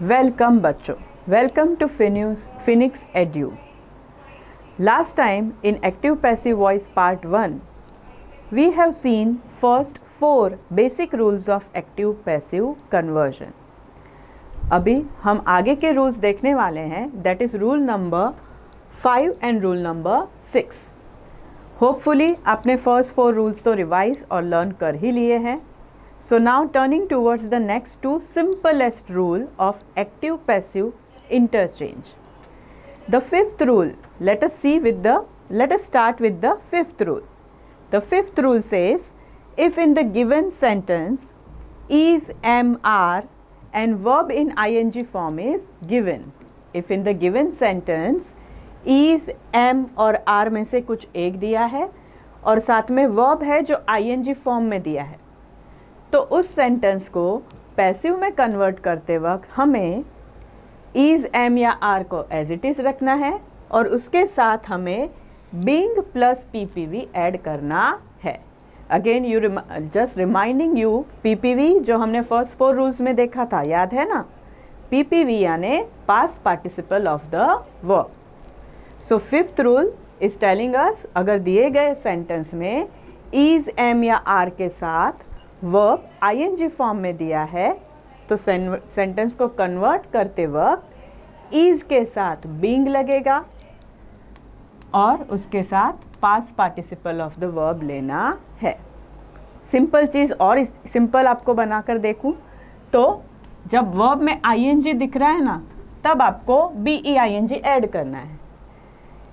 Welcome बच्चों, welcome to Phoenix Edu. Last time in active passive voice part 1 we have seen first 4 basic rules of active passive conversion. अभी हम आगे के rules देखने वाले हैं, that is rule number 5 and rule number 6। Hopefully आपने first 4 rules तो revise और लर्न कर ही लिए हैं। So now turning towards the next 2 simplest rule of active passive interchange. The 5th rule, let us start with the 5th rule. The 5th rule says, if in the given sentence is, am, are and verb in ing form is given. If in the given sentence is, am और are में से कुछ एक दिया है और साथ में verb है जो ing form में दिया है, तो उस सेंटेंस को पैसिव में कन्वर्ट करते वक्त हमें इज़, एम या आर को एज इट इज़ रखना है और उसके साथ हमें बीइंग प्लस पीपीवी ऐड करना है। Again just reminding you, PPV जो हमने फर्स्ट 4 रूल्स में देखा था, याद है ना? पीपीवी यानी past participle of the verb. So 5th rule is telling us, अगर दिए गए सेंटेंस में इज़, एम या आर के साथ वर्ब ing फॉर्म में दिया है तो सेंटेंस को कन्वर्ट करते वक्त इज के साथ बीइंग लगेगा और उसके साथ past participle of the verb लेना है। सिंपल चीज़ और सिंपल आपको बनाकर देखूं तो जब वर्ब में ing दिख रहा है ना, तब आपको BEING ऐड करना है।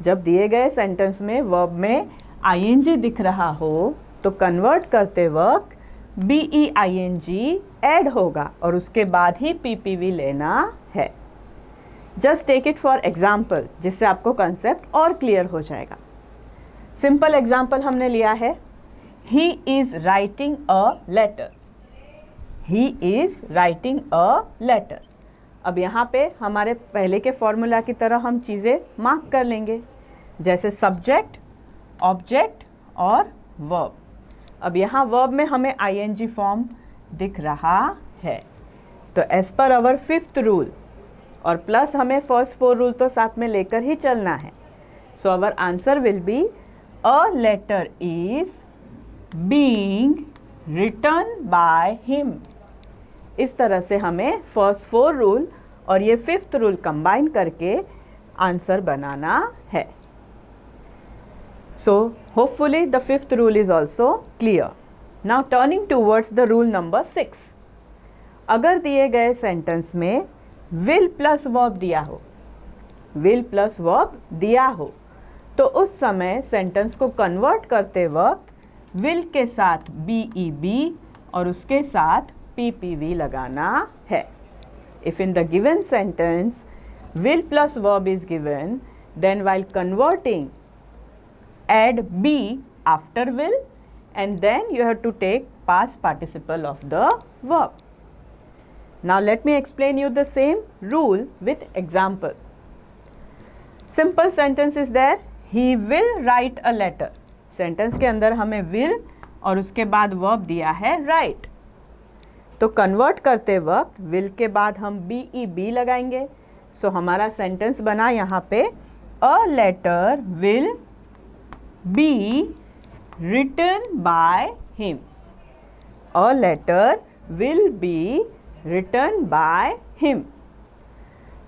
जब दिए गए सेंटेंस में वर्ब में ing दिख रहा हो तो कन्वर्ट करते वक्त BEING ऐड होगा और उसके बाद ही PPV लेना है। Just take it for example, जिससे आपको कंसेप्ट और क्लियर हो जाएगा। सिंपल एग्जाम्पल हमने लिया है, he is writing a letter. He is writing a letter. अब यहाँ पे हमारे पहले के फॉर्मूला की तरह हम चीज़ें मार्क कर लेंगे, जैसे सब्जेक्ट, ऑब्जेक्ट और वर्ब। अब यहाँ वर्ब में हमें ing फॉर्म दिख रहा है, तो as per our 5th rule और प्लस हमें फर्स्ट 4 रूल तो साथ में लेकर ही चलना है। So our answer will be a letter is being written by him. इस तरह से हमें फर्स्ट 4 रूल और ये 5th रूल कंबाइन करके आंसर बनाना है। So hopefully the 5th rule is also clear. Now turning towards the rule number 6. अगर दिए गए सेंटेंस में will plus verb दिया हो, will plus verb दिया हो, तो उस समय सेंटेंस को कन्वर्ट करते वक्त will के साथ BEB और उसके साथ PPV लगाना है। If in the given sentence will plus verb is given, then while converting add be after will and then you have to take past participle of the verb. Now let me explain you the same rule with example. Simple sentence is there, he will write a letter. Sentence के अंदर हमें will और उसके बाद verb दिया है write, तो convert करते वक्त will के बाद हम BEB लगाएंगे। So हमारा sentence बना यहाँ पे a letter will be written by him. A letter will be written by him.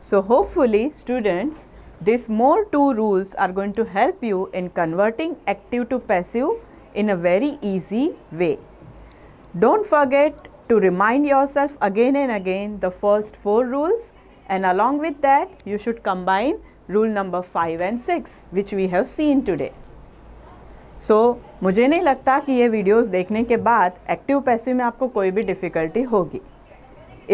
So hopefully students, these more 2 rules are going to help you in converting active to passive in a very easy way. Don't forget to remind yourself again and again the first 4 rules, and along with that you should combine rule number 5 and 6 which we have seen today. सो मुझे नहीं लगता कि ये videos देखने के बाद active passive में आपको कोई भी डिफ़िकल्टी होगी।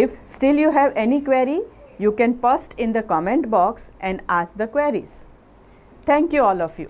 If still you have any query, you can post in the comment box and ask the queries. Thank you all of you.